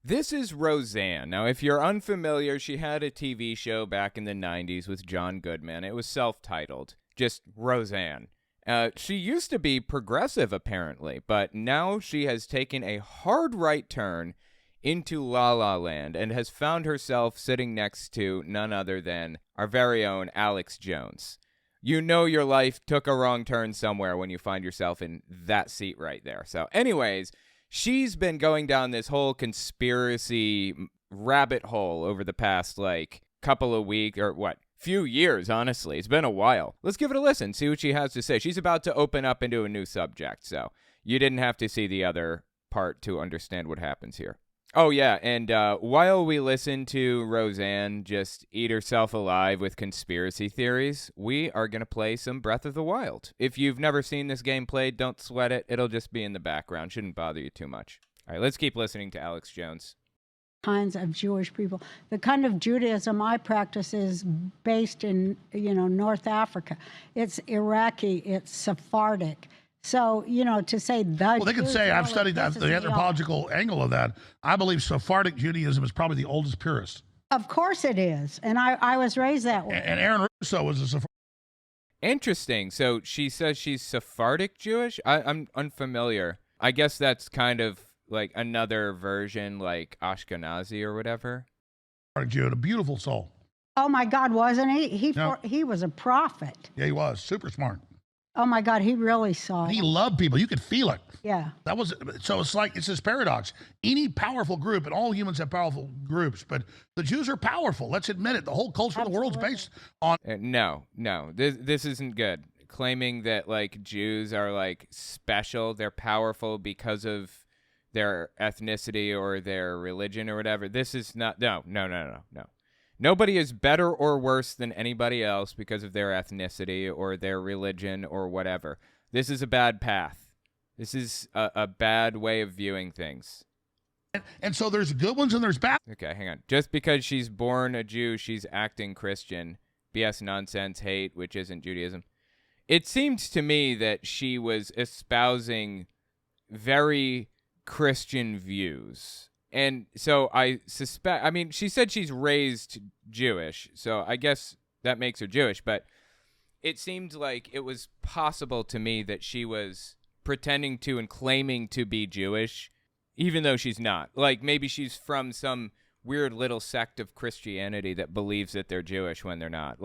This is Roseanne. Now, if you're unfamiliar, she had a TV show back in the 90s with John Goodman. It was self-titled, just Roseanne. She used to be progressive, apparently, but now she has taken a hard right turn into La La Land and has found herself sitting next to none other than our very own Alex Jones. You know your life took a wrong turn somewhere when you find yourself in that seat right there. So anyways, she's been going down this whole conspiracy rabbit hole over the past, couple of weeks, or few years, honestly. It's been a while. Let's give it a listen, see what she has to say. She's about to open up into a new subject, so you didn't have to see the other part to understand what happens here. Oh, yeah, and while we listen to Roseanne just eat herself alive with conspiracy theories, we are going to play some Breath of the Wild. If you've never seen this game played, don't sweat it. It'll just be in the background. Shouldn't bother you too much. All right, let's keep listening to Alex Jones. Kinds of Jewish people. The kind of Judaism I practice is based in, North Africa. It's Iraqi, it's Sephardic. So, to say that. Well, they could say, I've studied that, the anthropological angle of that. I believe Sephardic Judaism is probably the oldest purist. Of course it is. And I was raised that way. And Aaron Russo was a Sephardic. Interesting. So she says she's Sephardic Jewish? I'm unfamiliar. I guess that's kind of like another version, like Ashkenazi or whatever. Jew, a beautiful soul. Oh, my God, wasn't he? He was a prophet. Yeah, he was. Super smart. Oh, my God, he really saw it. He loved people. You could feel it. Yeah. So it's this paradox. Any powerful group, and all humans have powerful groups, but the Jews are powerful. Let's admit it. The whole culture of the world's based on. No. This isn't good. Claiming that, Jews are, special, they're powerful because of their ethnicity or their religion or whatever. This is not. No. Nobody is better or worse than anybody else because of their ethnicity or their religion or whatever. This is a bad path. This is a bad way of viewing things. And so there's good ones and there's bad. Okay, hang on. Just because she's born a Jew, she's acting Christian. BS nonsense, hate, which isn't Judaism. It seems to me that she was espousing very Christian views. And so I suspect, she said she's raised Jewish, so I guess that makes her Jewish, but it seemed like it was possible to me that she was pretending to and claiming to be Jewish, even though she's not. Maybe she's from some weird little sect of Christianity that believes that they're Jewish when they're not.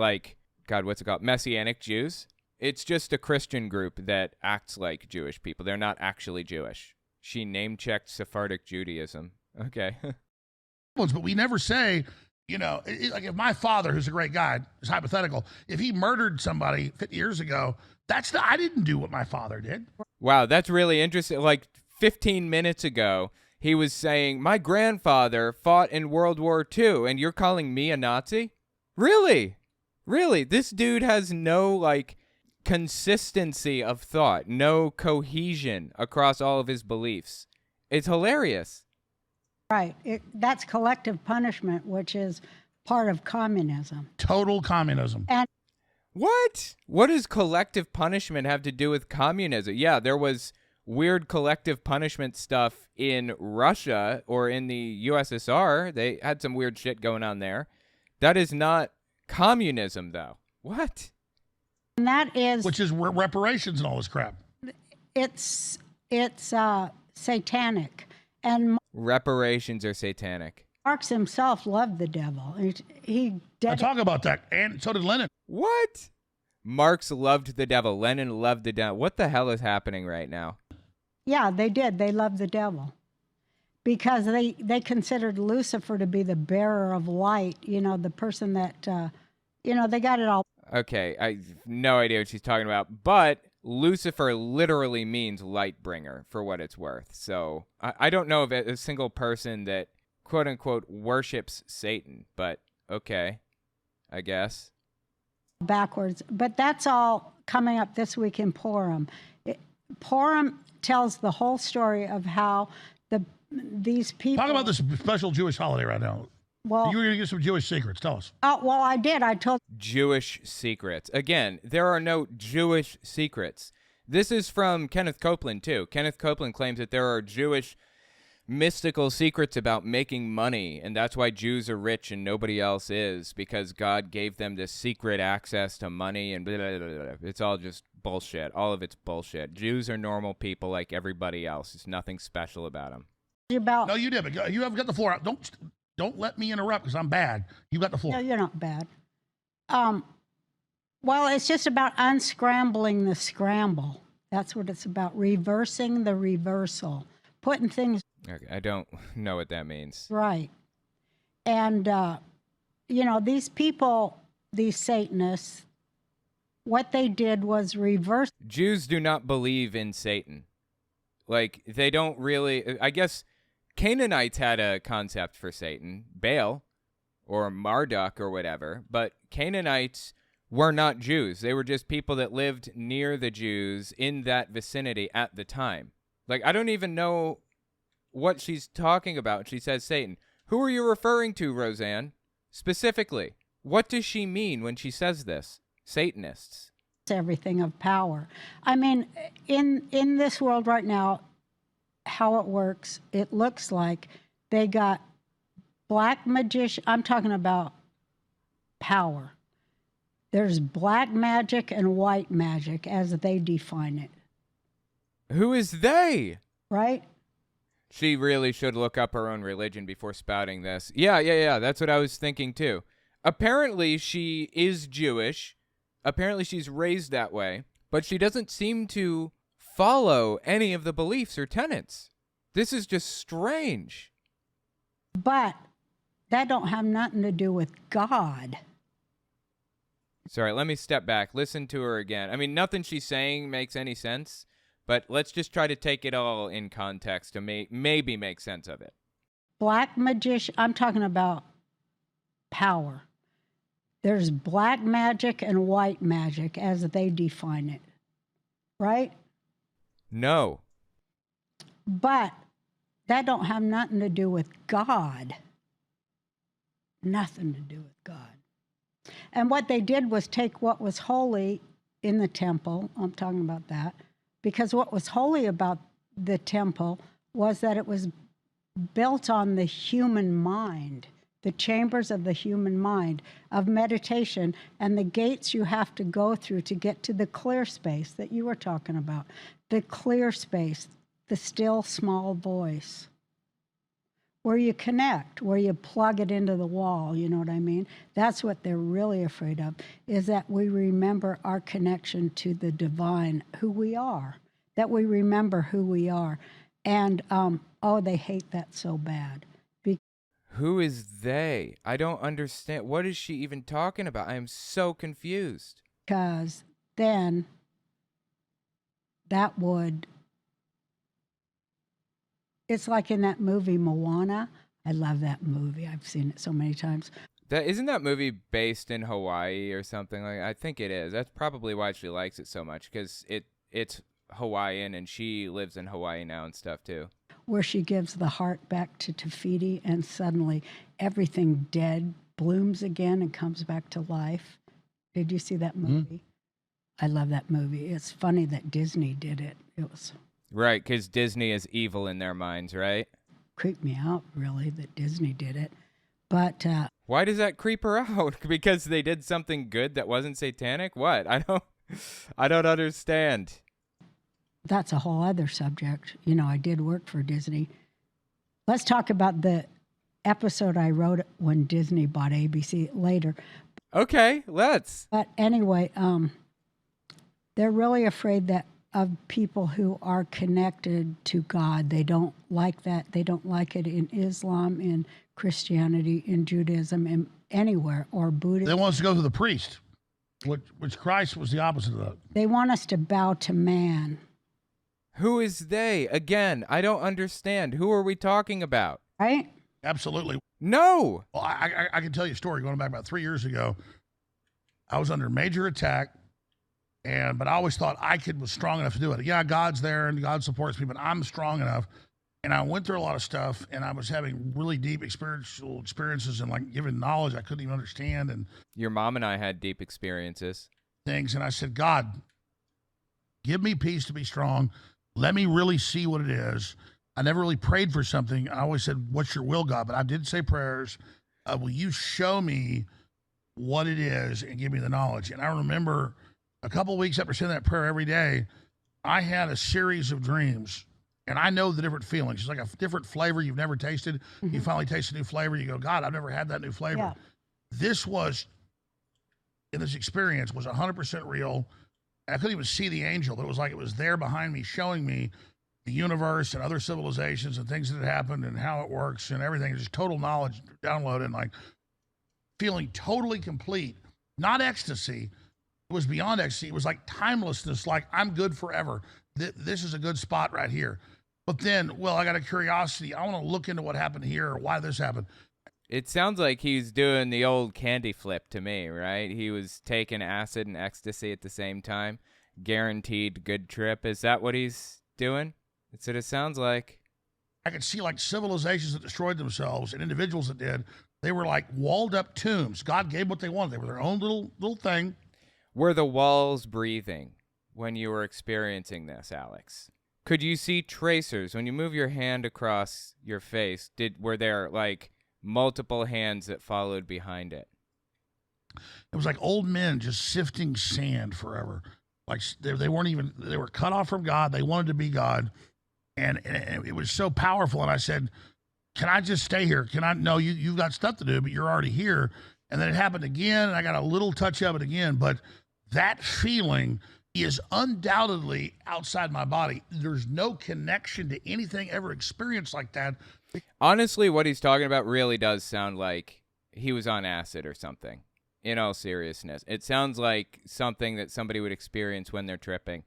God, what's it called? Messianic Jews? It's just a Christian group that acts like Jewish people. They're not actually Jewish. She name-checked Sephardic Judaism. Okay. But we never say, if my father, who's a great guy, is hypothetical, if he murdered somebody 50 years ago, I didn't do what my father did. Wow, that's really interesting. 15 minutes ago, he was saying, my grandfather fought in World War II, and you're calling me a Nazi? Really? Really? This dude has no, consistency of thought, no cohesion across all of his beliefs. It's hilarious. Right. That's collective punishment, which is part of communism. Total communism. And what? What does collective punishment have to do with communism? Yeah, there was weird collective punishment stuff in Russia or in the USSR. They had some weird shit going on there. That is not communism, though. What? And that is... Which is reparations and all this crap. It's satanic. And reparations are satanic. Marx himself loved the devil. I talk about that, and so did Lenin. What? Marx loved the devil. Lenin loved the devil. What the hell is happening right now? Yeah, they did. They loved the devil because they considered Lucifer to be the bearer of light. The person that, they got it all. Okay, I have no idea what she's talking about, but Lucifer literally means light bringer, for what it's worth. So I don't know of a single person that, quote unquote, worships Satan, but okay, I guess. Backwards. But that's all coming up this week in Purim. Purim tells the whole story of how these people... Talk about this special Jewish holiday right now. Well, you were going to get some Jewish secrets. Tell us. Well, I did. I told... Jewish secrets. Again, there are no Jewish secrets. This is from Kenneth Copeland, too. Kenneth Copeland claims that there are Jewish mystical secrets about making money, and that's why Jews are rich and nobody else is, because God gave them this secret access to money, and blah, blah, blah, blah. It's all just bullshit. All of it's bullshit. Jews are normal people like everybody else. There's nothing special about them. About No, you did, but you have got the floor. Don't let me interrupt because I'm bad. You got the floor. no, you're not bad. Well, it's just about unscrambling the scramble. That's what it's about. Reversing the reversal. Putting things Okay, I don't know what that means. right. And, these people, these Satanists, what they did was reverse. Jews do not believe in Satan. Like, they don't really... I guess Canaanites had a concept for Satan, Baal, or Marduk, or whatever, but Canaanites were not Jews. They were just people that lived near the Jews in that vicinity at the time. Like, I don't even know what she's talking about. She says Satan. Who are you referring to, Roseanne? Specifically, what does she mean when she says this? Satanists. Everything of power. I mean, in this world right now, how it works, it looks like they got black magician. I'm talking about power. There's black magic and white magic as they define it. Who is they? Right? She really should look up her own religion before spouting this. Yeah. That's what I was thinking too. Apparently, she is Jewish. Apparently, she's raised that way. But she doesn't seem to follow any of the beliefs or tenets. This is just strange. But that don't have nothing to do with God. Sorry, let me step back. Listen to her again. I mean, nothing she's saying makes any sense. But let's just try to take it all in context to maybe make sense of it. Black magician, I'm talking about power. There's black magic and white magic as they define it. Right? No. But that don't have nothing to do with God. Nothing to do with God. And what they did was take what was holy in the temple, I'm talking about that, because what was holy about the temple was that it was built on the human mind, the chambers of the human mind, of meditation, and the gates you have to go through to get to the clear space that you were talking about. The clear space, the still small voice, where you connect, where you plug it into the wall, you know what I mean? That's what they're really afraid of, is that we remember our connection to the divine, who we are, that we remember who we are. And, they hate that so bad. Who is they? I don't understand. What is she even talking about? I am so confused. Because then that would... It's like in that movie, Moana. I love that movie. I've seen it so many times. Isn't that movie based in Hawaii or something? I think it is. That's probably why she likes it so much, because it's Hawaiian, and she lives in Hawaii now and stuff too. Where she gives the heart back to Tafiti, and suddenly everything dead blooms again and comes back to life. Did you see that movie? I love that movie. It's funny that Disney did it. It was... Right, because Disney is evil in their minds, right? Creeped me out, really, that Disney did it. But why does that creep her out? Because they did something good that wasn't satanic? What? I don't understand. That's a whole other subject. I did work for Disney. Let's talk about the episode I wrote when Disney bought ABC later. Okay, let's. But anyway, they're really afraid that of people who are connected to God. They don't like that. They don't like it in Islam, in Christianity, in Judaism, in anywhere, or Buddhism. They want us to go to the priest, which Christ was the opposite of that. They want us to bow to man. Who is they? Again, I don't understand. Who are we talking about? Right? Absolutely. No. Well, I can tell you a story going back about 3 years ago. I was under major attack. But I always thought was strong enough to do it. Yeah, God's there and God supports me, but I'm strong enough. And I went through a lot of stuff, and I was having really deep spiritual experiences and like giving knowledge I couldn't even understand. And your mom and I had deep experiences. Things. And I said, God, give me peace to be strong. Let me really see what it is. I never really prayed for something. I always said, "What's your will, God?" But I did say prayers. Will you show me what it is and give me the knowledge? And I remember a couple of weeks after saying that prayer every day, I had a series of dreams. And I know the different feelings. It's like a different flavor you've never tasted. You finally taste a new flavor. You go, God, I've never had that new flavor. Yeah. This was, in this experience, was 100% real. And I couldn't even see the angel, but it was like it was there behind me, showing me the universe and other civilizations and things that had happened and how it works and everything. Just total knowledge downloaded and like feeling totally complete. Not ecstasy. It was beyond ecstasy. It was like timelessness, like I'm good forever. This is a good spot right here. But then, well, I got a curiosity. I want to look into what happened here or why this happened. It sounds like he's doing the old candy flip to me, right? He was taking acid and ecstasy at the same time. Guaranteed good trip. Is that what he's doing? That's what it sounds like. I could see like civilizations that destroyed themselves and individuals that did. They were like walled up tombs. God gave what they wanted. They were their own little thing. Were the walls breathing when you were experiencing this, Alex? Could you see tracers when you move your hand across your face? Were there like multiple hands that followed behind it? It was like old men just sifting sand forever. Like they weren't even, they were cut off from God. They wanted to be God. And it was so powerful. And I said, can I just stay here? Can I? No, you've got stuff to do, but you're already here. And then it happened again. And I got a little touch of it again. But that feeling is undoubtedly outside my body. There's no connection to anything ever experienced like that. Honestly, what he's talking about really does sound like he was on acid or something. In all seriousness, it sounds like something that somebody would experience when they're tripping.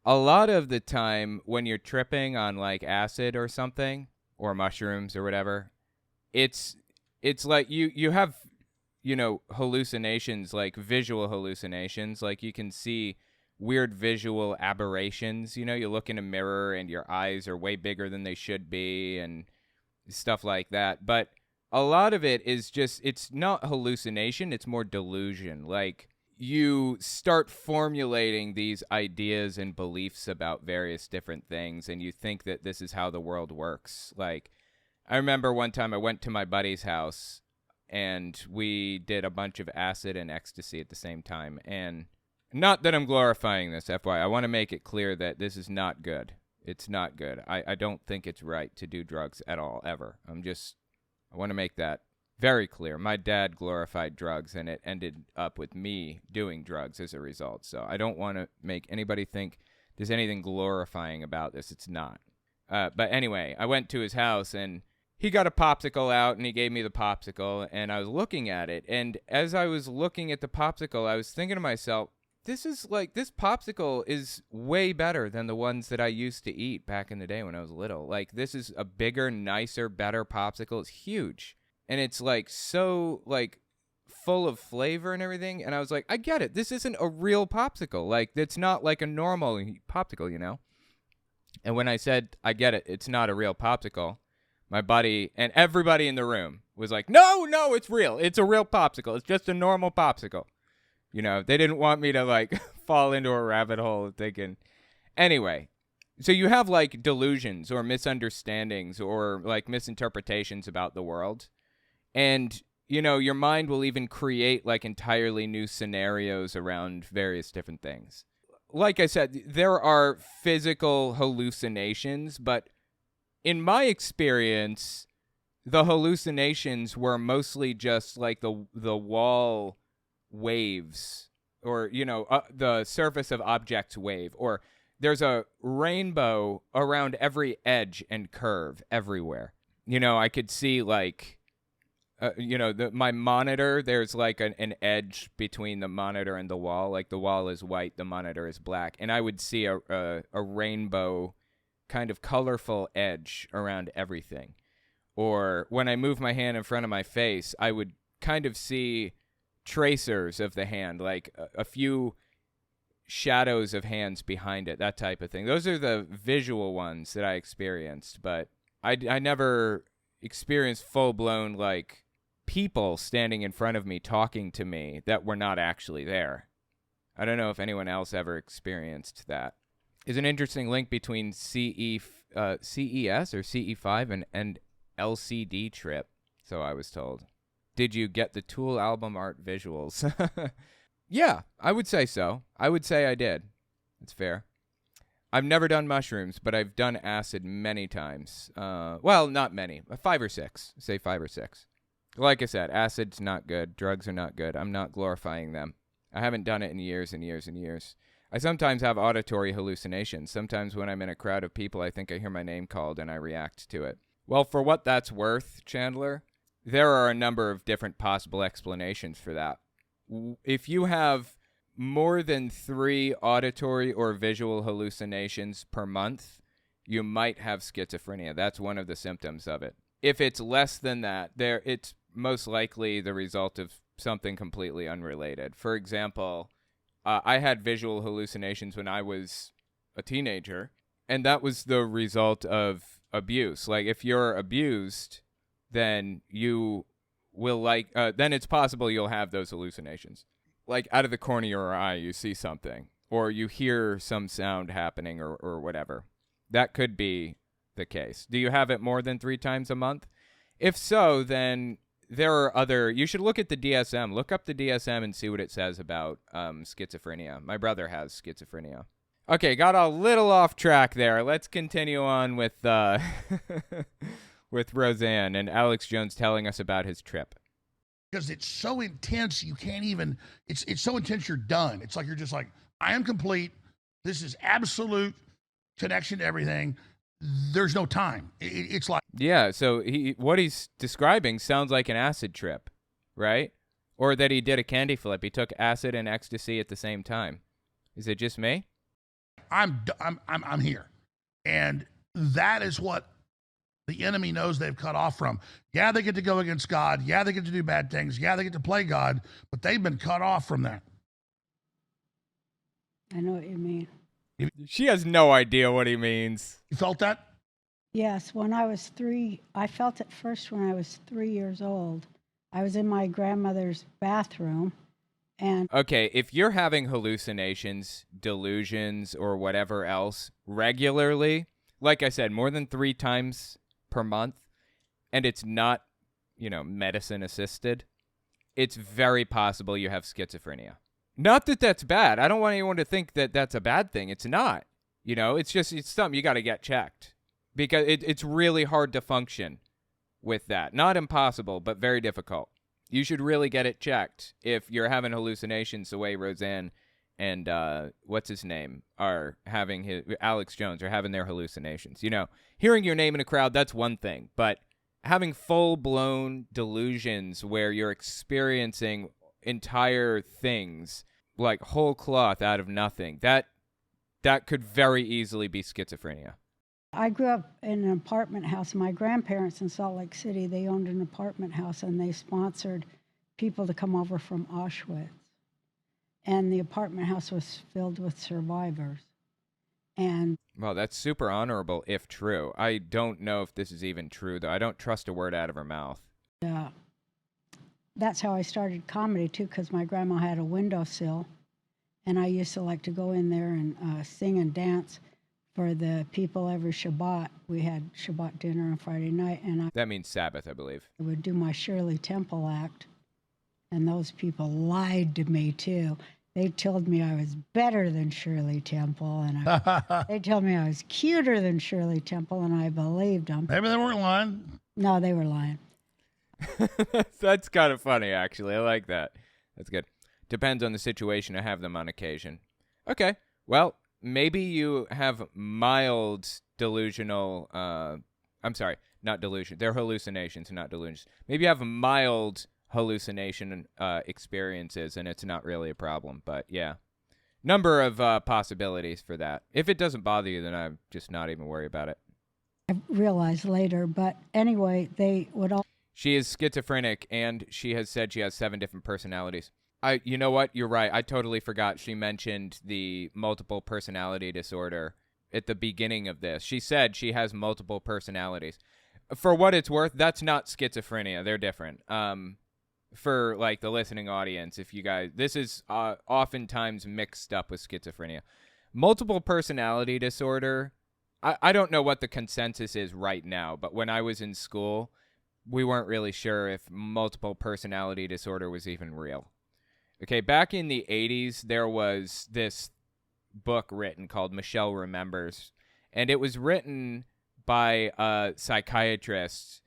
A lot of the time when you're tripping on like acid or something or mushrooms or whatever, it's like you have, hallucinations, like visual hallucinations. Like you can see weird visual aberrations. You look in a mirror and your eyes are way bigger than they should be and stuff like that. But a lot of it is just, it's not hallucination, it's more delusion. Like you start formulating these ideas and beliefs about various different things, and you think that this is how the world works. Like, I remember one time I went to my buddy's house, and we did a bunch of acid and ecstasy at the same time. And not that I'm glorifying this, FYI. I want to make it clear that this is not good. It's not good. I don't think it's right to do drugs at all, ever. I want to make that very clear. My dad glorified drugs, and it ended up with me doing drugs as a result. So I don't want to make anybody think there's anything glorifying about this. It's not. But anyway, I went to his house, and he got a popsicle out, and he gave me the popsicle, and I was looking at it. And as I was looking at the popsicle, I was thinking to myself, this popsicle is way better than the ones that I used to eat back in the day when I was little. Like, this is a bigger, nicer, better popsicle. It's huge. And it's like so like full of flavor and everything. And I was like, I get it. This isn't a real popsicle. Like, it's not like a normal popsicle, And when I said, I get it, it's not a real popsicle, my buddy and everybody in the room was like, no, it's real. It's a real popsicle. It's just a normal popsicle. They didn't want me to like fall into a rabbit hole of thinking. Anyway, so you have like delusions or misunderstandings or like misinterpretations about the world. And, your mind will even create like entirely new scenarios around various different things. Like I said, there are physical hallucinations, but in my experience, the hallucinations were mostly just like the wall waves or, the surface of objects wave, or there's a rainbow around every edge and curve everywhere. I could see like, my monitor, there's like an edge between the monitor and the wall. Like the wall is white, the monitor is black. And I would see a rainbow kind of colorful edge around everything. Or when I move my hand in front of my face, I would kind of see tracers of the hand, like a few shadows of hands behind it, that type of thing. Those are the visual ones that I experienced, but I never experienced full-blown, like, people standing in front of me talking to me that were not actually there. I don't know if anyone else ever experienced that. is an interesting link between CES or CE5 and LCD trip, so I was told. Did you get the Tool album art visuals? Yeah, I would say so. I would say I did. It's fair. I've never done mushrooms, but I've done acid many times. Well, not many. 5 or 6. Say 5 or 6. Like I said, acid's not good. Drugs are not good. I'm not glorifying them. I haven't done it in years and years and years. I sometimes have auditory hallucinations. Sometimes when I'm in a crowd of people, I think I hear my name called and I react to it. Well, for what that's worth, Chandler, there are a number of different possible explanations for that. If you have more than 3 auditory or visual hallucinations per month, you might have schizophrenia. That's one of the symptoms of it. If it's less than that, it's most likely the result of something completely unrelated. For example, I had visual hallucinations when I was a teenager, and that was the result of abuse. Like, if you're abused, then you will then it's possible you'll have those hallucinations. Like, out of the corner of your eye, you see something, or you hear some sound happening or whatever. That could be the case. Do you have it more than 3 times a month? If so, then there are you should look at the DSM. Look up the DSM and see what it says about schizophrenia. My brother has schizophrenia. Okay, got a little off track there. Let's continue on with with Roseanne and Alex Jones telling us about his trip. Because it's so intense, you can't even, it's so intense you're done. It's like you're just like, I am complete. This is absolute connection to everything. There's no time. It's like... Yeah, so what he's describing sounds like an acid trip, right? Or that he did a candy flip. He took acid and ecstasy at the same time. Is it just me? I'm here. And that is what the enemy knows they've cut off from. Yeah, they get to go against God. Yeah, they get to do bad things. Yeah, they get to play God, but they've been cut off from that. I know what you mean. She has no idea what he means. You felt that? Yes, when I was 3, I felt it first when I was 3 years old. I was in my grandmother's bathroom, and... Okay, if you're having hallucinations, delusions, or whatever else regularly, like I said, more than 3 times per month, and it's not, medicine assisted, it's very possible you have schizophrenia. Not that that's bad. I don't want anyone to think that that's a bad thing. It's not. It's something you got to get checked, because it's really hard to function with that. Not impossible, but very difficult. You should really get it checked if you're having hallucinations the way Roseanne and what's his name are having Alex Jones are having their hallucinations. Hearing your name in a crowd, that's one thing, but having full-blown delusions where you're experiencing entire things like whole cloth out of nothing, that could very easily be schizophrenia. I grew up in an apartment house. My grandparents in Salt Lake City, they owned an apartment house, and they sponsored people to come over from Auschwitz. And the apartment house was filled with survivors. And well, that's super honorable if true. I don't know if this is even true, though. I don't trust a word out of her mouth. Yeah. That's how I started comedy, too, because my grandma had a windowsill, and I used to like to go in there and sing and dance for the people every Shabbat. We had Shabbat dinner on Friday night, and that means Sabbath, I believe. I would do my Shirley Temple act, and those people lied to me, too. They told me I was better than Shirley Temple, and they told me I was cuter than Shirley Temple, and I believed them. Maybe they weren't lying. No, they were lying. That's kind of funny, actually. I like that. That's good. Depends on the situation. I have them on occasion. Okay. Well, maybe you have mild delusional... I'm sorry, not delusion. They're hallucinations, not delusions. Maybe you have mild hallucination experiences, and it's not really a problem. But, yeah. Number of possibilities for that. If it doesn't bother you, then I'm just not even worried about it. I realized later, but anyway, they would all... She is schizophrenic, and she has said she has 7 different personalities. You know what? You're right. I totally forgot she mentioned the multiple personality disorder at the beginning of this. She said she has multiple personalities. For what it's worth, that's not schizophrenia. They're different. For the listening audience, if you guys, this is oftentimes mixed up with schizophrenia. multiple personality disorder, I don't know what the consensus is right now, but when I was in school, we weren't really sure if multiple personality disorder was even real. Okay, back in the 80s, there was this book written called Michelle Remembers, and it was written by a psychiatrist,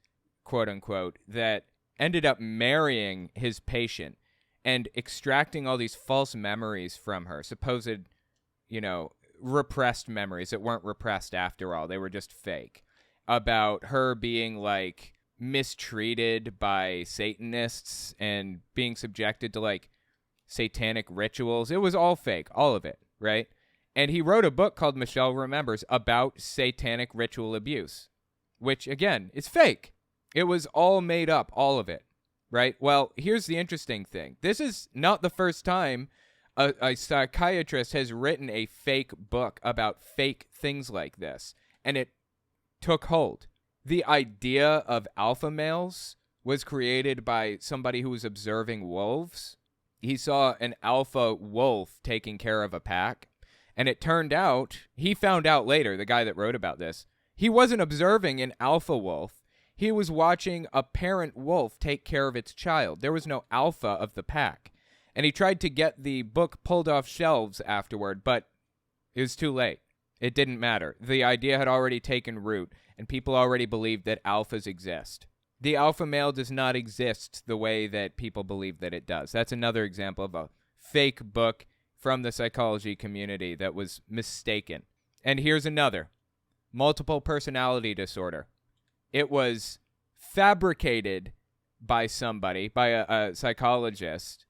quote unquote, that ended up marrying his patient and extracting all these false memories from her, supposed, repressed memories that weren't repressed after all. They were just fake, about her being like mistreated by Satanists and being subjected to like satanic rituals. It was all fake, all of it, right? And he wrote a book called Michelle Remembers about satanic ritual abuse, which again is fake. It was all made up, all of it, right? Well, here's the interesting thing. This is not the first time a psychiatrist has written a fake book about fake things like this, and it took hold. The idea of alpha males was created by somebody who was observing wolves. He saw an alpha wolf taking care of a pack, and it turned out, he found out later, the guy that wrote about this, he wasn't observing an alpha wolf. He was watching a parent wolf take care of its child. There was no alpha of the pack. And he tried to get the book pulled off shelves afterward, but it was too late. It didn't matter. The idea had already taken root, and people already believed that alphas exist. The alpha male does not exist the way that people believe that it does. That's another example of a fake book from the psychology community that was mistaken. And here's another. Multiple personality disorder. It was fabricated by somebody, by a psychologist.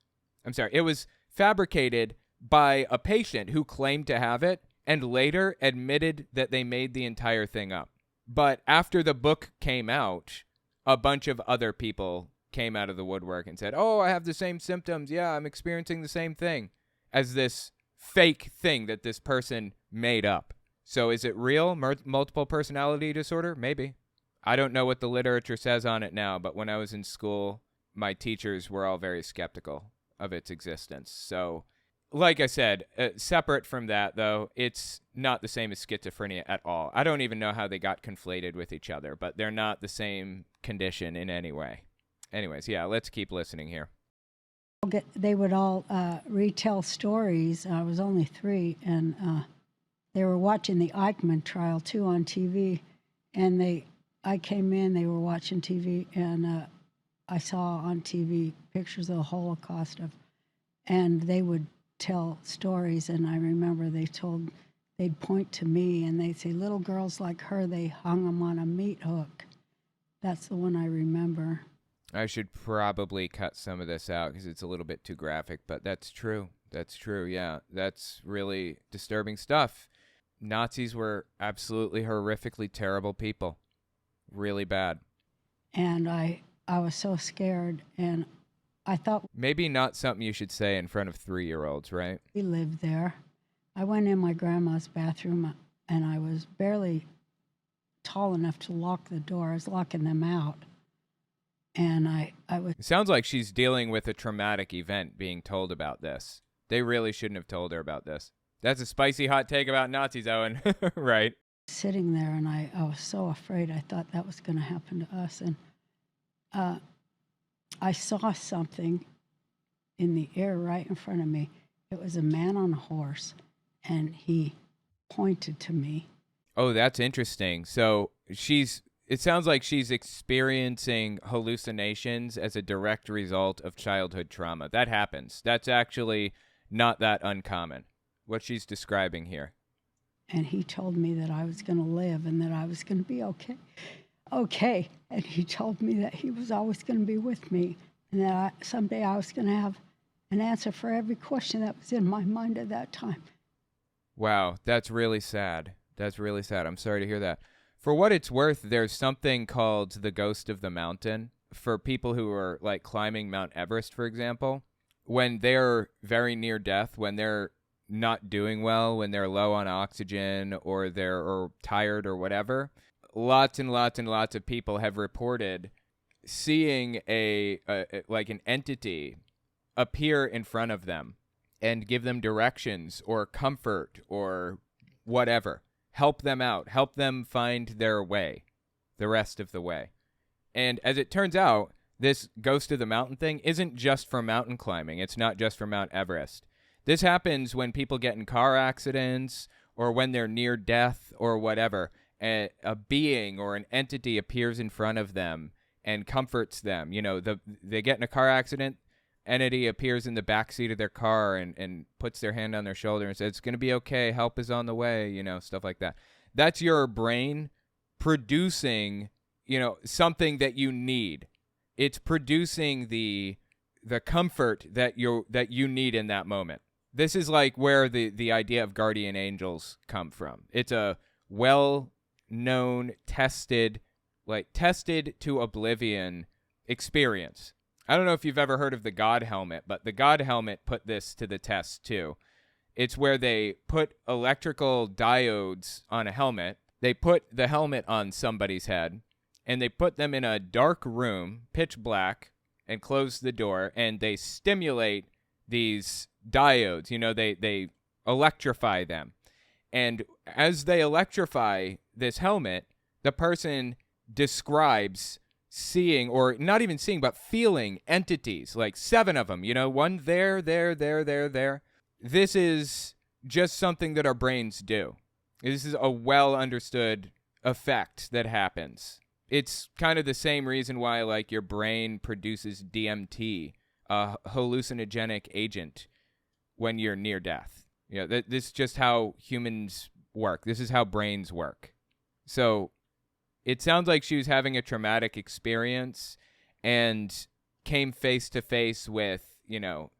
It was fabricated by a patient who claimed to have it and later admitted that they made the entire thing up. But after the book came out, a bunch of other people came out of the woodwork and said, oh, I have the same symptoms. Yeah, I'm experiencing the same thing as this fake thing that this person made up. So is it real? Multiple personality disorder? Maybe. I don't know what the literature says on it now, but when I was in school, my teachers were all very skeptical of its existence. So, like I said, separate from that, though, it's not the same as schizophrenia at all. I don't even know how they got conflated with each other, but they're not the same condition in any way. Anyways, yeah, let's keep listening here. They would all retell stories. I was only 3, and they were watching the Eichmann trial, too, on TV. And I came in, they were watching TV, and I saw on TV pictures of the Holocaust, and they would tell stories. And I remember they'd point to me, and they'd say, little girls like her, they hung them on a meat hook. That's the one I remember. I should probably cut some of this out because it's a little bit too graphic, but that's true. That's true, yeah. That's really disturbing stuff. Nazis were absolutely horrifically terrible people. Really bad. And I was so scared, and I thought... Maybe not something you should say in front of 3-year-olds, right? We lived there. I went in my grandma's bathroom, and I was barely tall enough to lock the door. I was locking them out. And I was... It sounds like she's dealing with a traumatic event being told about this. They really shouldn't have told her about this. That's a spicy hot take about Nazis, Owen. Right. Sitting there, and I was so afraid. I thought that was going to happen to us. And I saw something in the air right in front of me. It was a man on a horse, and he pointed to me. Oh, that's interesting. So it sounds like she's experiencing hallucinations as a direct result of childhood trauma. That happens. That's actually not that uncommon, what she's describing here. And he told me that I was going to live and that I was going to be okay. Okay. And he told me that he was always going to be with me, and that someday I was going to have an answer for every question that was in my mind at that time. Wow, that's really sad. That's really sad. I'm sorry to hear that. For what it's worth, there's something called the ghost of the mountain. For people who are like climbing Mount Everest, for example, when they're very near death, when they're not doing well, when they're low on oxygen or they're tired or whatever, lots and lots and lots of people have reported seeing an entity appear in front of them and give them directions or comfort or whatever. Help them out. Help them find their way, the rest of the way. And as it turns out, this ghost of the mountain thing isn't just for mountain climbing. It's not just for Mount Everest. This happens when people get in car accidents or when they're near death or whatever. A being or an entity appears in front of them and comforts them. You know, they get in a car accident, entity appears in the backseat of their car and puts their hand on their shoulder and says, it's going to be okay, help is on the way, you know, stuff like that. That's your brain producing, you know, something that you need. It's producing the comfort that you need in that moment. This is like where the idea of guardian angels come from. It's a well-known, tested to oblivion experience. I don't know if you've ever heard of the God helmet, but the God helmet put this to the test too. It's where they put electrical diodes on a helmet. They put the helmet on somebody's head, and they put them in a dark room, pitch black, and close the door, and they stimulate these diodes. You know, they electrify them. And as they electrify this helmet, the person describes seeing, or not even seeing, but feeling entities, like 7 of them, you know, one there. This is just something that our brains do. This is a well understood effect that happens. It's kind of the same reason why, like, your brain produces DMT, a hallucinogenic agent, when you're near death. You know, this is just how humans work. This is how brains work. So it sounds like she was having a traumatic experience and came face to face with, you know,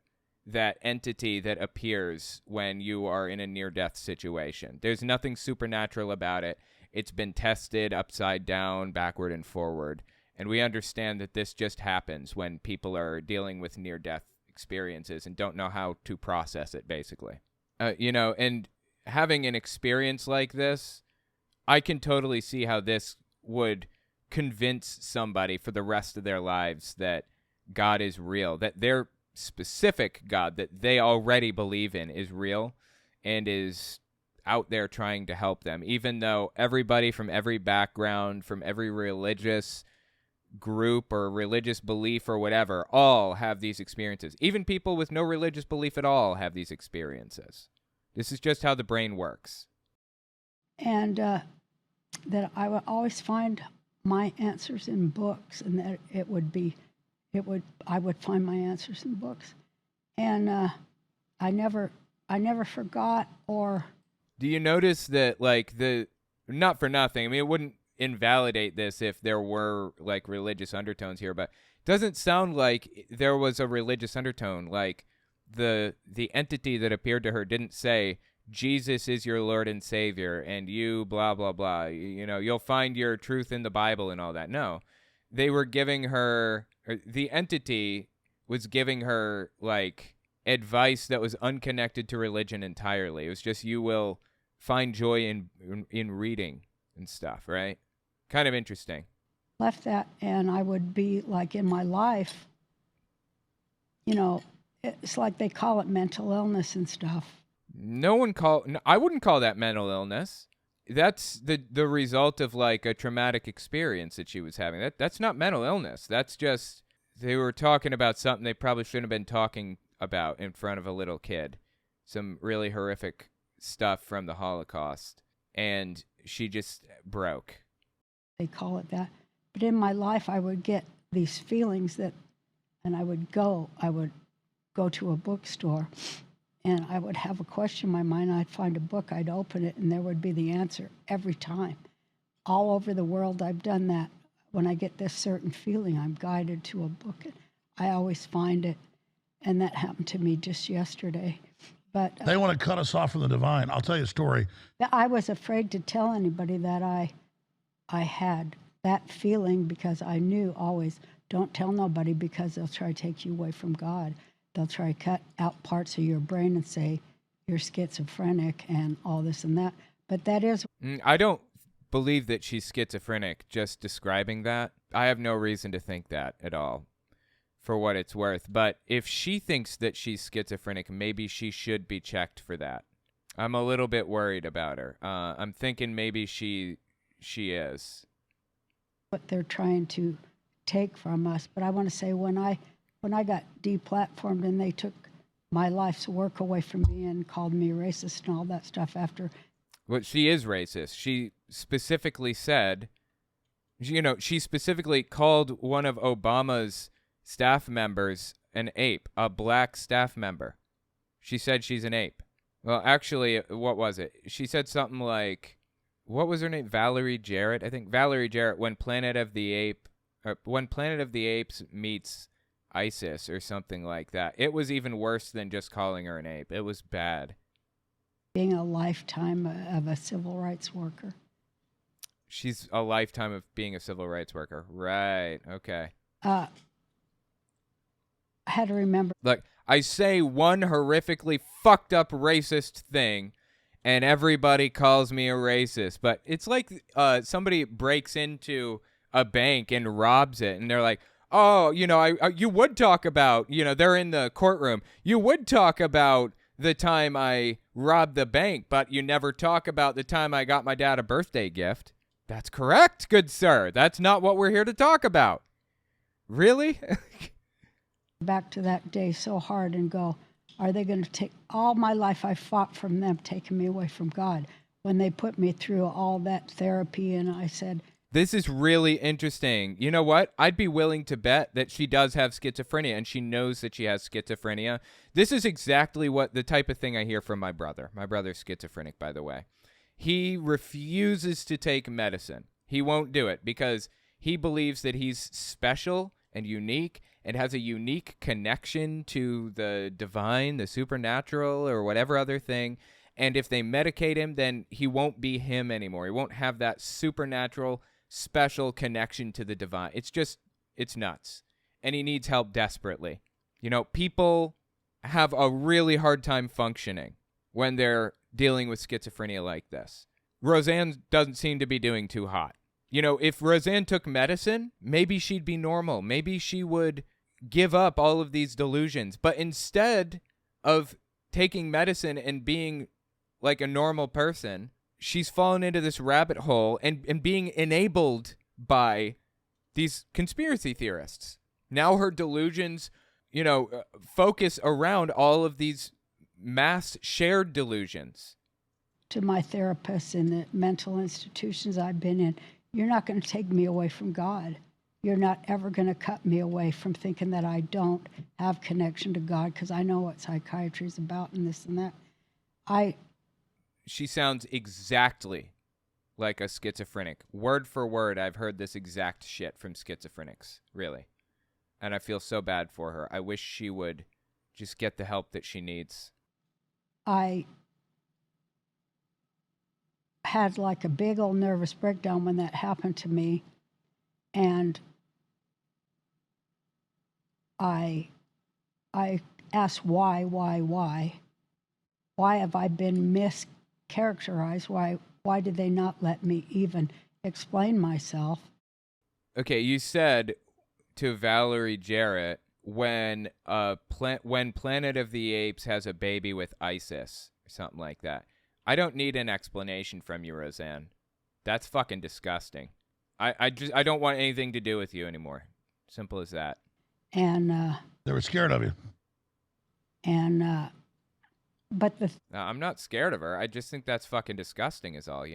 that entity that appears when you are in a near-death situation. There's nothing supernatural about it. It's been tested upside down, backward, and forward. And we understand that this just happens when people are dealing with near-death experiences and don't know how to process it, basically. You know, and having an experience like this, I can totally see how this would convince somebody for the rest of their lives that God is real, that their specific God that they already believe in is real and is out there trying to help them, even though everybody from every background, from every religious group or religious belief or whatever, all have these experiences. Even people with no religious belief at all have these experiences. This is just how the brain works. And that I would always find my answers in books, and that I would find my answers in books. And I never forgot. Or do you notice that, like, not for nothing, I mean, it wouldn't invalidate this if there were, like, religious undertones here, but it doesn't sound like there was a religious undertone. Like, the entity that appeared to her didn't say, Jesus is your Lord and Savior, and you blah, blah, blah. You know, you'll find your truth in the Bible and all that. No. They were giving her, the entity was giving her, like, advice that was unconnected to religion entirely. It was just, you will find joy in reading and stuff, right? Kind of interesting. Left that, and I would be, like, in my life, you know, it's like they call it mental illness and stuff. I wouldn't call that mental illness. That's the result of, like, a traumatic experience that she was having. That's not mental illness. That's just, they were talking about something they probably shouldn't have been talking about in front of a little kid. Some really horrific stuff from the Holocaust. And she just broke. They call it that. But in my life, I would get these feelings and I would go to a bookstore, and I would have a question in my mind. I'd find a book, I'd open it, and there would be the answer every time. All over the world, I've done that. When I get this certain feeling, I'm guided to a book. I always find it, and that happened to me just yesterday. But they want to cut us off from the divine. I'll tell you a story. I was afraid to tell anybody that I had that feeling, because I knew always, don't tell nobody, because they'll try to take you away from God. They'll try to cut out parts of your brain and say you're schizophrenic and all this and that. But that is... I don't believe that she's schizophrenic, just describing that. I have no reason to think that at all. for what it's worth. But if she thinks that she's schizophrenic, maybe she should be checked for that. I'm a little bit worried about her. I'm thinking maybe she is. What they're trying to take from us. But I want to say when I got deplatformed and they took my life's work away from me and called me racist and all that stuff after. Well, she is racist. She specifically said, she specifically called one of Obama's staff members an ape, a black staff member. She said she's an ape. Well, actually, what was it? She said something like, what was her name? Valerie Jarrett? I think Valerie Jarrett, when Planet of the Apes meets ISIS or something like that. It was even worse than just calling her an ape. It was bad. Being a lifetime of a civil rights worker. She's a lifetime of being a civil rights worker. Right. Okay. I had to remember. Look, I say one horrifically fucked up racist thing and everybody calls me a racist. But it's like somebody breaks into a bank and robs it and they're like, oh, you would talk about, they're in the courtroom. You would talk about the time I robbed the bank, but you never talk about the time I got my dad a birthday gift. That's correct, good sir. That's not what we're here to talk about. Really? Back to that day so hard and go, are they going to take all my life I fought from them, taking me away from God? When they put me through all that therapy and I said, this is really interesting. You know what? I'd be willing to bet that she does have schizophrenia and she knows that she has schizophrenia. This is exactly the type of thing I hear from my brother. My brother's schizophrenic, by the way. He refuses to take medicine. He won't do it because he believes that he's special and unique and has a unique connection to the divine, the supernatural, or whatever other thing. And if they medicate him, then he won't be him anymore. He won't have that supernatural special connection to the divine. It's nuts. And he needs help desperately. People have a really hard time functioning when they're dealing with schizophrenia like this. Roseanne doesn't seem to be doing too hot. If Roseanne took medicine, maybe she'd be normal. Maybe she would give up all of these delusions. But instead of taking medicine and being like a normal person, she's fallen into this rabbit hole and being enabled by these conspiracy theorists. Now her delusions, focus around all of these mass shared delusions. To my therapists in the mental institutions I've been in, you're not going to take me away from God. You're not ever going to cut me away from thinking that I don't have connection to God because I know what psychiatry is about and this and that. She sounds exactly like a schizophrenic. Word for word, I've heard this exact shit from schizophrenics, really. And I feel so bad for her. I wish she would just get the help that she needs. I had like a big old nervous breakdown when that happened to me. And I asked why? Why have I been mischaracterized? Why did they not let me even explain myself? Okay, you said to Valerie Jarrett when Planet of the Apes has a baby with ISIS or something like that. I don't need an explanation from you, Roseanne. That's fucking disgusting. I don't want anything to do with you anymore. Simple as that. And they were scared of you. And but the I'm not scared of her. I just think that's fucking disgusting is all,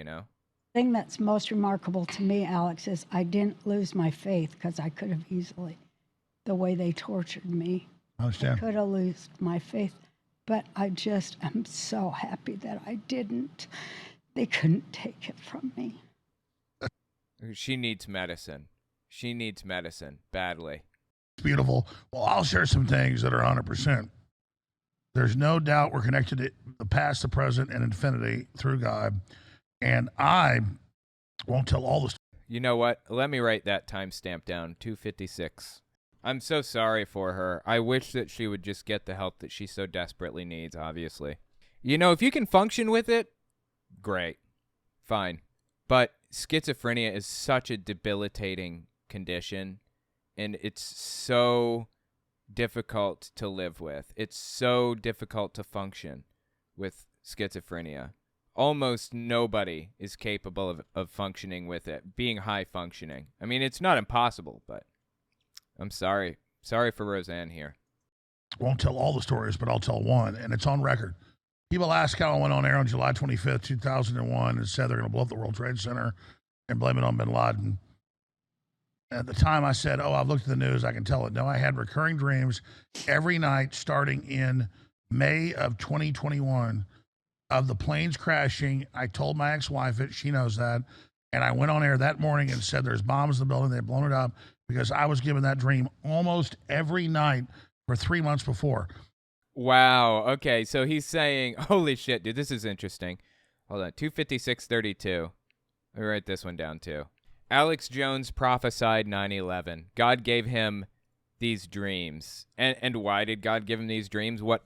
thing that's most remarkable to me, Alex, is I didn't lose my faith because I could have easily, the way they tortured me. I understand. I could have lost my faith, but I just am so happy that I didn't. They couldn't take it from me. She needs medicine. She needs medicine badly. It's beautiful. Well, I'll share some things that are 100%. There's no doubt we're connected to the past, the present, and infinity through God. And I won't tell all the stories. You know what? Let me write that timestamp down, 2:56. I'm so sorry for her. I wish that she would just get the help that she so desperately needs, obviously. If you can function with it, great. Fine. But schizophrenia is such a debilitating condition, and it's so difficult to live with. It's so difficult to function with schizophrenia. Almost nobody is capable of functioning with it, being high functioning. I mean, it's not impossible, but I'm sorry. Sorry for Roseanne here. Won't tell all the stories, but I'll tell one, and it's on record. People ask how I went on air on July 25th, 2001, and said they're going to blow up the World Trade Center and blame it on bin Laden. At the time, I said, I've looked at the news. I can tell it. No, I had recurring dreams every night starting in May of 2021 of the planes crashing. I told my ex-wife it. She knows that. And I went on air that morning and said there's bombs in the building. They've blown it up because I was given that dream almost every night for 3 months before. Wow. Okay, so he's saying, holy shit, dude, this is interesting. Hold on, 256:32. Let me write this one down, too. Alex Jones prophesied 9/11. God gave him these dreams. And why did God give him these dreams? What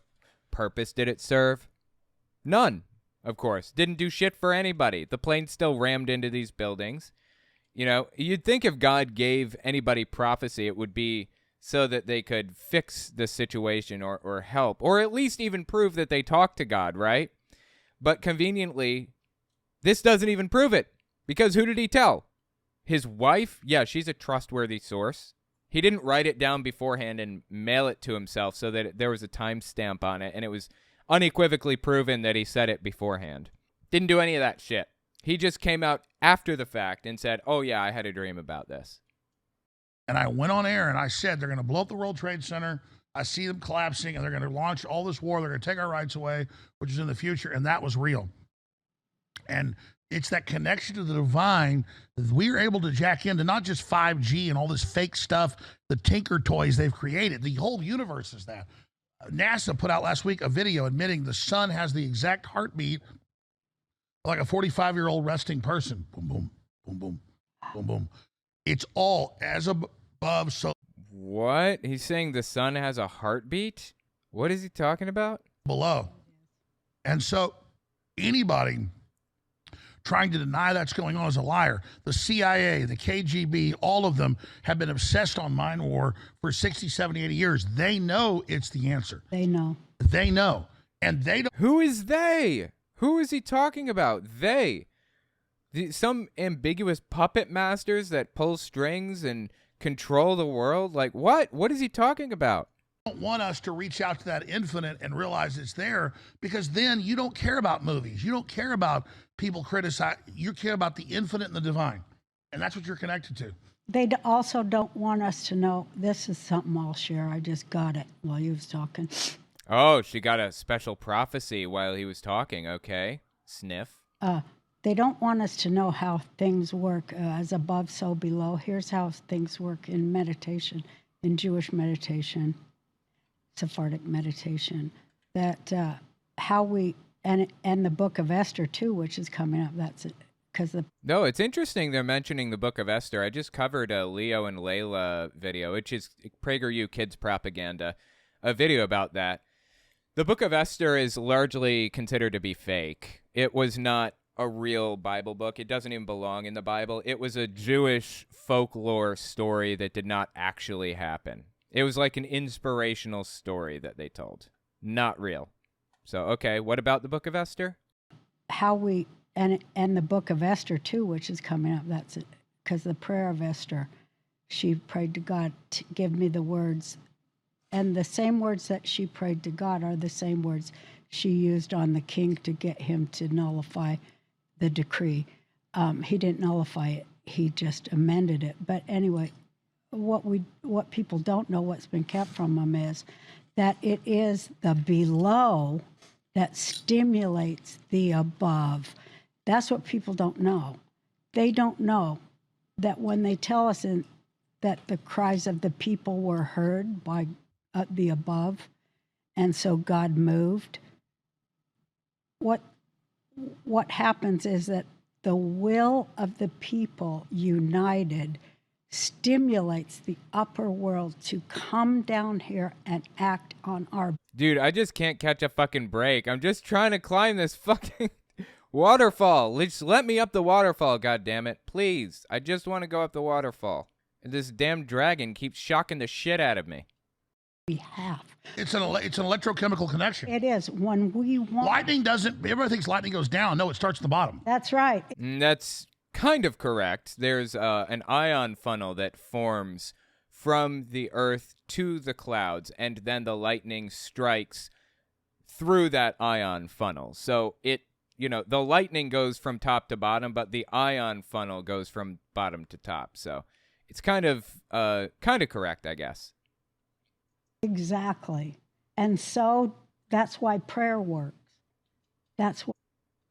purpose did it serve? None, of course. Didn't do shit for anybody. The plane still rammed into these buildings. You know, you'd think if God gave anybody prophecy, it would be so that they could fix the situation or help, or at least even prove that they talked to God, right? But conveniently, this doesn't even prove it, because who did he tell? His wife? Yeah, she's a trustworthy source. He didn't write it down beforehand and mail it to himself so that there was a timestamp on it, and it was unequivocally proven that he said it beforehand. Didn't do any of that shit. He just came out after the fact and said, oh yeah, I had a dream about this. And I went on air and I said, they're going to blow up the World Trade Center. I see them collapsing and they're going to launch all this war. They're going to take our rights away, which is in the future. And that was real. And it's that connection to the divine that we are able to jack into, not just 5G and all this fake stuff, the Tinker toys they've created. The whole universe is that. NASA put out last week a video admitting the sun has the exact heartbeat like a 45-year-old resting person. Boom, boom, boom, boom, boom, boom. It's all as above, so What? He's saying the sun has a heartbeat? What is he talking about? below. And so anybody trying to deny that's going on is a liar. The CIA, the KGB, all of them have been obsessed on mind war for 60, 70, 80 years. They know it's the answer. They know. They know. And they don't. Who is they? Who is he talking about? They. Some ambiguous puppet masters that pull strings and control the world? Like, what? What is he talking about? Don't want us to reach out to that infinite and realize it's there, because then you don't care about movies. You don't care about people criticize. You care about the infinite and the divine. And that's what you're connected to. They also don't want us to know. This is something I'll share. I just got it while you was talking. Oh, she got a special prophecy while he was talking. Okay. Sniff. They don't want us to know how things work as above, so below. Here's how things work in meditation, in Jewish meditation, Sephardic meditation. That how we and the Book of Esther too, which is coming up. That's it, because No, it's interesting they're mentioning the Book of Esther. I just covered a Leo and Layla video, which is PragerU Kids propaganda, a video about that. The Book of Esther is largely considered to be fake. It was not a real Bible book. It doesn't even belong in the Bible. It was a Jewish folklore story that did not actually happen. It was like an inspirational story that they told. Not real. So, okay, what about the Book of Esther? how we and the Book of Esther too, which is coming up. That's it, because the prayer of Esther, she prayed to God to give me the words, and the same words that she prayed to God are the same words she used on the king to get him to nullify the decree. He didn't nullify it; he just amended it. But anyway, what people don't know, what's been kept from them, is that it is the below that stimulates the above. That's what people don't know. They don't know that when they tell us that the cries of the people were heard by the above, and so God moved. What happens is that the will of the people united stimulates the upper world to come down here and act on our... Dude, I just can't catch a fucking break. I'm just trying to climb this fucking waterfall. Just let me up the waterfall, goddammit. Please. I just want to go up the waterfall. And this damn dragon keeps shocking the shit out of me. we have. It's an electrochemical connection. It is. When we want. Lightning doesn't, everybody thinks lightning goes down. No, it starts at the bottom. That's right. That's kind of correct. There's an ion funnel that forms from the earth to the clouds, and then the lightning strikes through that ion funnel. So the lightning goes from top to bottom, but the ion funnel goes from bottom to top. So it's kind of correct, I guess. Exactly. And so that's why prayer works. That's why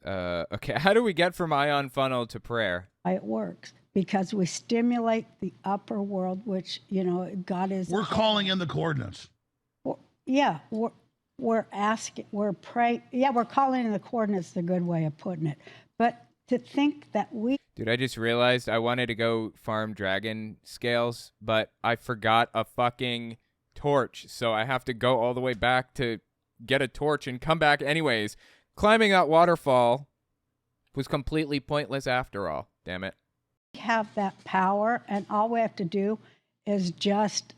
Okay. How do we get from ion funnel to prayer? it works. Because we stimulate the upper world, which, God is. We're calling in the coordinates. Yeah. We're asking, we're praying. Yeah, we're calling in the coordinates, the good way of putting it. But to think that Dude, I just realized I wanted to go farm dragon scales, but I forgot a fucking torch. So I have to go all the way back to get a torch and come back anyways. Climbing that waterfall was completely pointless after all. Damn it. have that power, and all we have to do is just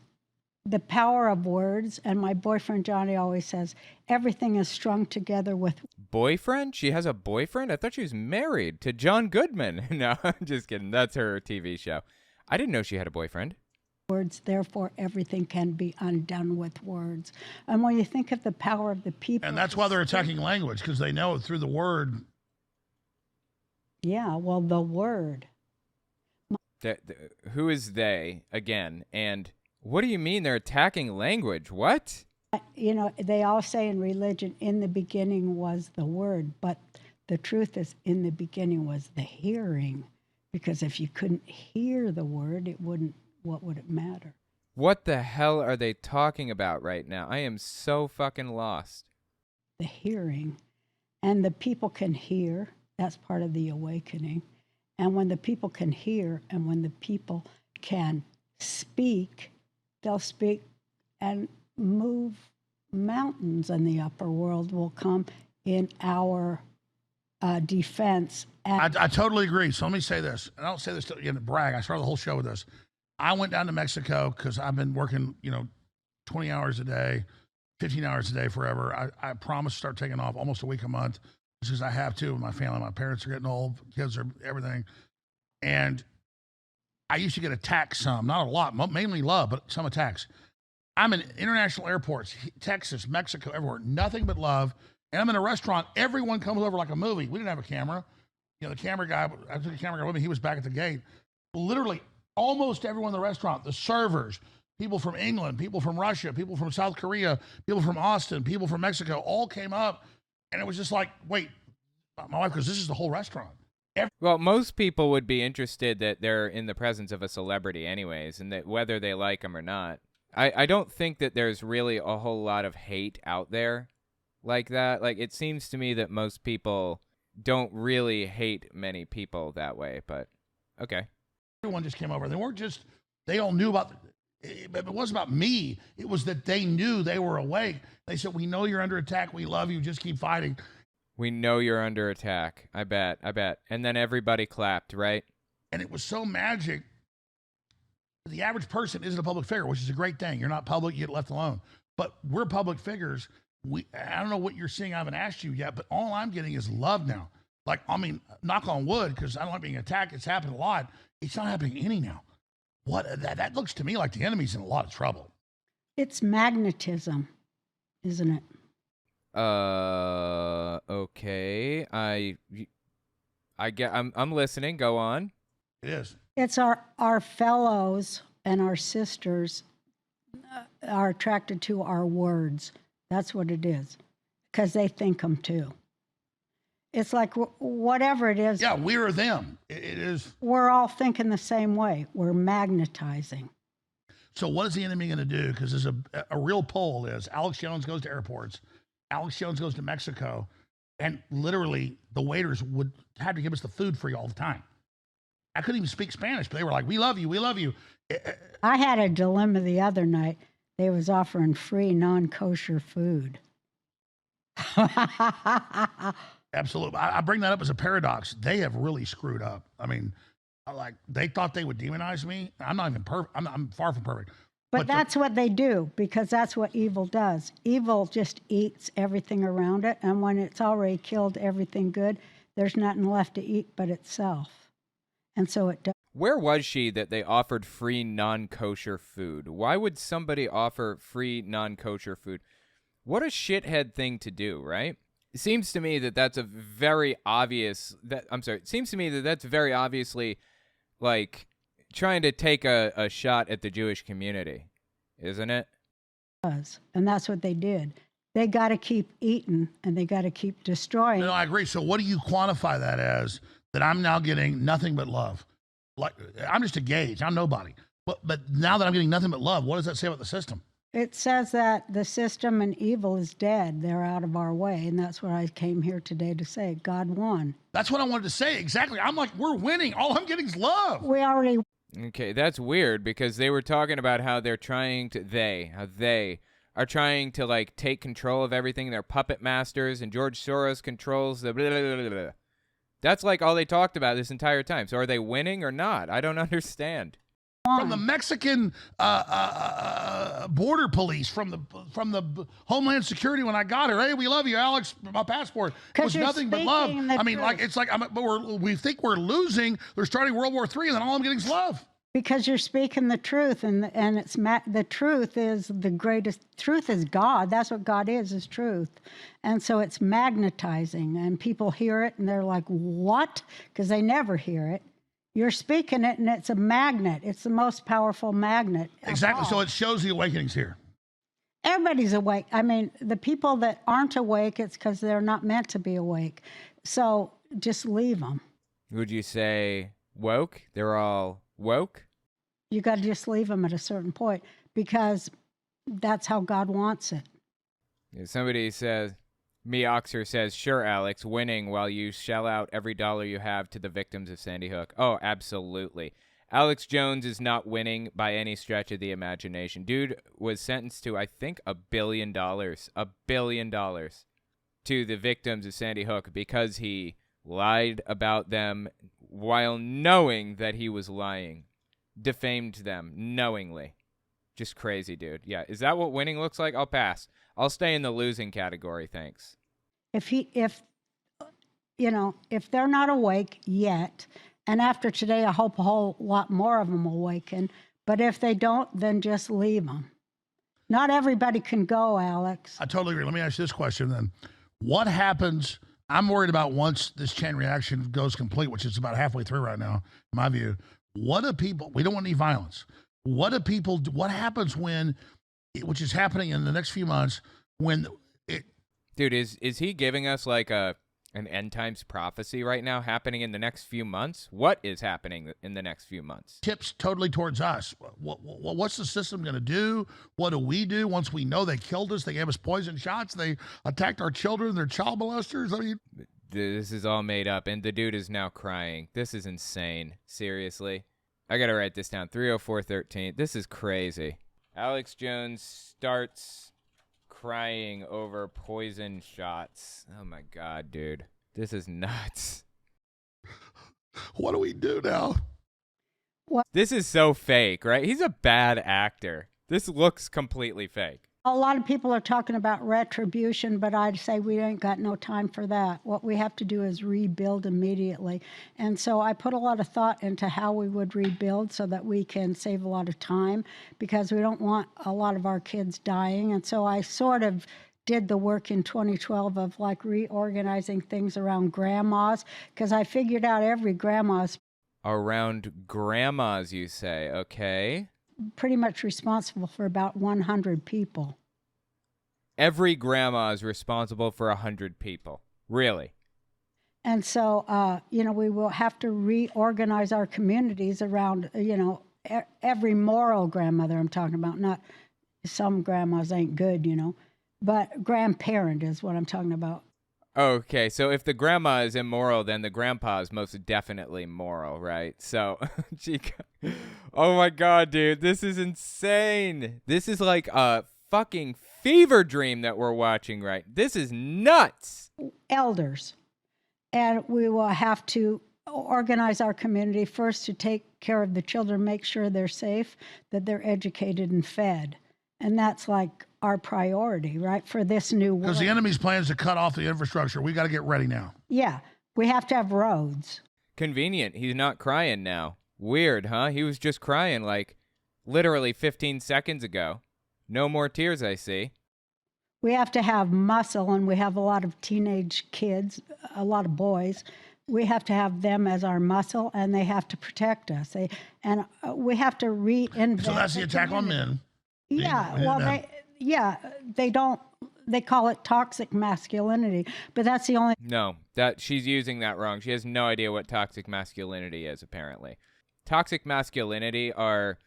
the power of words. And my boyfriend Johnny always says everything is strung together with boyfriend. She has a boyfriend? I thought she was married to John Goodman. No, I'm just kidding. That's her TV show. I didn't know she had a boyfriend. Words, therefore everything can be undone with words. And when you think of the power of the people, and that's why they're attacking language, because they know through the word. Yeah, well, the word. Who is they again? And what do you mean they're attacking language? What? They all say in religion, in the beginning was the word, but the truth is in the beginning was the hearing, because if you couldn't hear the word, what would it matter? What the hell are they talking about right now? I am so fucking lost. The hearing, and the people can hear. That's part of the awakening. And when the people can hear and when the people can speak, they'll speak and move mountains, and the upper world will come in our defense. I totally agree. So let me say this, and I don't say this to brag. I started the whole show with this. I went down to Mexico because I've been working, 20 hours a day, 15 hours a day forever. I promised to start taking off almost a week a month, because I have to with my family. My parents are getting old, kids are everything. And I used to get attacked some, not a lot, mainly love, but some attacks. I'm in international airports, Texas, Mexico, everywhere, nothing but love. And I'm in a restaurant, everyone comes over like a movie. We didn't have a camera. The camera guy, I took a camera guy with me, he was back at the gate. Literally, almost everyone in the restaurant, the servers, people from England, people from Russia, people from South Korea, people from Austin, people from Mexico, all came up. And it was just like, wait, my wife goes, this is the whole restaurant. Well, most people would be interested that they're in the presence of a celebrity anyways, and that whether they like them or not. I don't think that there's really a whole lot of hate out there like that. Like, it seems to me that most people don't really hate many people that way, but okay. Everyone just came over. They all knew about it wasn't about me. It was that they knew they were awake. They said, we know you're under attack. We love you. Just keep fighting. We know you're under attack. I bet. And then everybody clapped, right? And it was so magic. The average person isn't a public figure, which is a great thing. You're not public, you get left alone. But we're public figures. I don't know what you're seeing. I haven't asked you yet, but all I'm getting is love now. Like, knock on wood, because I don't like being attacked. It's happened a lot. It's not happening any now. That looks to me like the enemy's in a lot of trouble. It's magnetism, isn't it? Okay. I'm listening. Go on. It is. It's our fellows and our sisters are attracted to our words. That's what it is, because they think them too. It's like whatever it is. Yeah, we are them. It is. We're all thinking the same way. We're magnetizing. So what is the enemy going to do? Because there's a real poll is Alex Jones goes to airports. Alex Jones goes to Mexico. And literally the waiters would have to give us the food free all the time. I couldn't even speak Spanish, but they were like, we love you. We love you. I had a dilemma the other night. They was offering free non-kosher food. Absolutely. I bring that up as a paradox. They have really screwed up. They thought they would demonize me. I'm not even perfect. I'm far from perfect. But that's what they do, because that's what evil does. Evil just eats everything around it, and when it's already killed everything good, there's nothing left to eat but itself. And so it does. Where was she that they offered free non-kosher food? Why would somebody offer free non-kosher food? What a shithead thing to do, right? It seems to me that that's a very obvious... it seems to me that that's very obviously, like, trying to take a shot at the Jewish community, isn't it? And that's what they did. They got to keep eating, and they got to keep destroying. No, I agree. So what do you quantify that as? That I'm now getting nothing but love. Like, I'm just a gauge. I'm nobody. But now that I'm getting nothing but love, what does that say about the system? It says that the system and evil is dead. They're out of our way. And that's what I came here today to say. God won. That's what I wanted to say. Exactly. I'm like, we're winning. All I'm getting is love. We already... Okay, that's weird, because they were talking about how they're trying to... How they are trying to, like, take control of everything. They're puppet masters, and George Soros controls the blah, blah, blah, blah. That's like all they talked about this entire time. So are they winning or not? I don't understand. From the Mexican border police, from the Homeland Security when I got here, hey, we love you, Alex. My passport was nothing but love. I mean, like, it's like, but we think we're losing. They're starting World War III, and then all I'm getting is love. Because you're speaking the truth, and it's the truth is the greatest. Truth is God. That's what God is truth. And so it's magnetizing, and people hear it, and they're like, what? Because they never hear it. You're speaking it, and it's a magnet. It's the most powerful magnet. Exactly. So it shows the awakenings here. Everybody's awake. I mean, the people that aren't awake, it's because they're not meant to be awake. So just leave them. Would you say woke? They're all woke? You got to just leave them at a certain point, because that's how God wants it. Yeah, somebody says, Meoxer says, sure, Alex, winning while you shell out every dollar you have to the victims of Sandy Hook. Oh, absolutely. Alex Jones is not winning by any stretch of the imagination. Dude was sentenced to, I think, $1 billion. $1 billion to the victims of Sandy Hook because he lied about them while knowing that he was lying. Defamed them knowingly. Just crazy, dude. Yeah, is that what winning looks like? I'll pass. I'll stay in the losing category, thanks. If they're not awake yet, and after today, I hope a whole lot more of them awaken. But if they don't, then just leave them. Not everybody can go, Alex. I totally agree. Let me ask you this question then. What happens? I'm worried about once this chain reaction goes complete, which is about halfway through right now, in my view. What do people? We don't want any violence. What do people? What happens when? Which is happening in the next few months when it. Dude, is he giving us like an end times prophecy right now happening in the next few months? What is happening in the next few months? Tips totally towards us. What's the system going to do? What do we do once we know they killed us? They gave us poison shots. They attacked our children. They're child molesters. I mean, this is all made up, and the dude is now crying. This is insane. Seriously. I got to write this down. 30413. This is crazy. Alex Jones starts crying over poison shots. Oh my God, dude. This is nuts. What do we do now? What? This is so fake, right? He's a bad actor. This looks completely fake. A lot of people are talking about retribution, but I'd say we ain't got no time for that. What we have to do is rebuild immediately. And so I put a lot of thought into how we would rebuild so that we can save a lot of time, because we don't want a lot of our kids dying. And so I sort of did the work in 2012 of like reorganizing things around grandmas, because I figured out every grandma's around grandmas, you say? Okay. Pretty much responsible for about 100 people. Every grandma is responsible for 100 people. Really? And so, we will have to reorganize our communities around, every moral grandmother I'm talking about. Not some grandmas ain't good, but grandparent is what I'm talking about. Okay, so if the grandma is immoral, then the grandpa is most definitely moral, right? So, oh my God, dude, this is insane. This is like a fucking fever dream that we're watching, right? This is nuts. Elders. And we will have to organize our community first to take care of the children, make sure they're safe, that they're educated and fed. And that's like our priority, right, for this new world. Because the enemy's plans to cut off the infrastructure. We got to get ready now. Yeah, we have to have roads. Convenient. He's not crying now. Weird, huh? He was just crying like literally 15 seconds ago. No more tears, I see. We have to have muscle, and we have a lot of teenage kids, a lot of boys. We have to have them as our muscle, and they have to protect us. We have to reinvent. So that's the attack on men. Yeah, well, they call it toxic masculinity, but that's the only. No, she's using that wrong. She has no idea what toxic masculinity is, apparently. Toxic masculinity are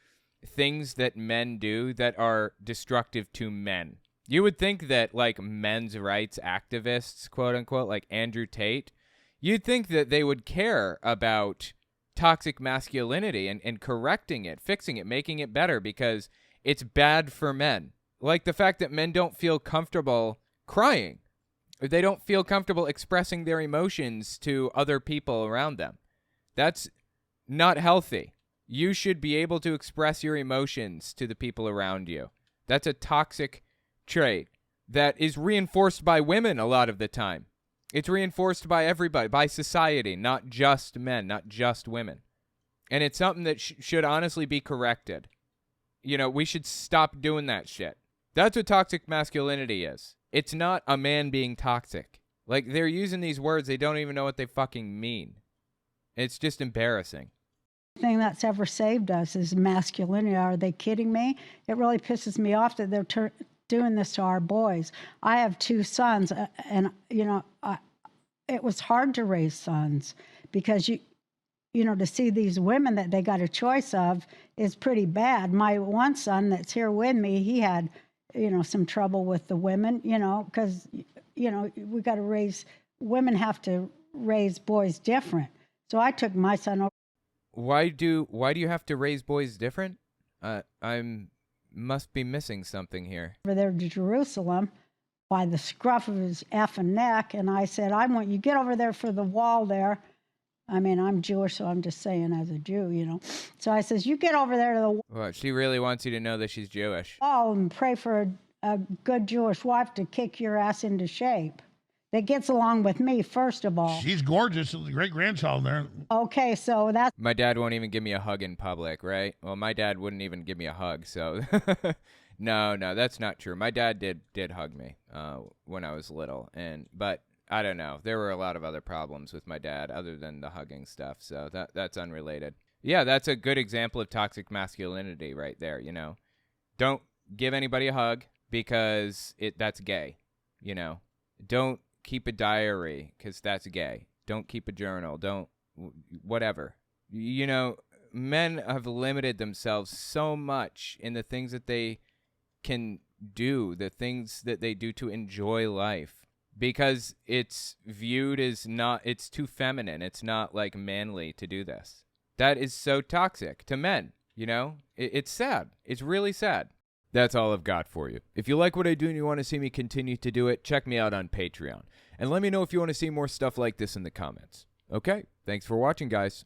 things that men do that are destructive to men. You would think that, like, men's rights activists, quote unquote, like Andrew Tate, you'd think that they would care about toxic masculinity and correcting it, fixing it, making it better, because it's bad for men. Like the fact that men don't feel comfortable crying. They don't feel comfortable expressing their emotions to other people around them. That's not healthy. You should be able to express your emotions to the people around you. That's a toxic trait that is reinforced by women a lot of the time. It's reinforced by everybody, by society, not just men, not just women. And it's something that should honestly be corrected. You know, we should stop doing that shit. That's what toxic masculinity is. It's not a man being toxic. Like, they're using these words, they don't even know what they fucking mean. It's just embarrassing. Thing that's ever saved us is masculinity. Are they kidding me? It really pisses me off that they're doing this to our boys. I have 2 sons, and it was hard to raise sons because to see these women that they got a choice of is pretty bad. My one son that's here with me, he had some trouble with the women, because we got to raise women have to raise boys different. So I took my son over. Why do you have to raise boys different? Must be missing something here. Over there to Jerusalem by the scruff of his effing neck, and I said, I want you get over there for the wall there. I mean, I'm Jewish, so I'm just saying as a Jew, So I says, you get over there to the Well, she really wants you to know that she's Jewish. wall and pray for a good Jewish wife to kick your ass into shape. That gets along with me, first of all. She's gorgeous. The great-grandchild there. Okay, so that's... My dad won't even give me a hug in public, right? Well, my dad wouldn't even give me a hug, so... No, that's not true. My dad did hug me when I was little, but I don't know. There were a lot of other problems with my dad other than the hugging stuff, so that's unrelated. Yeah, that's a good example of toxic masculinity right there, Don't give anybody a hug because that's gay, Don't keep a diary because that's gay. Don't keep a journal. Don't whatever. Men have limited themselves so much in the things that they can do, the things that they do to enjoy life, because it's viewed as it's too feminine. It's not like manly to do this. That is so toxic to men, It's sad. It's really sad. That's all I've got for you. If you like what I do and you want to see me continue to do it, check me out on Patreon. And let me know if you want to see more stuff like this in the comments. Okay, thanks for watching, guys.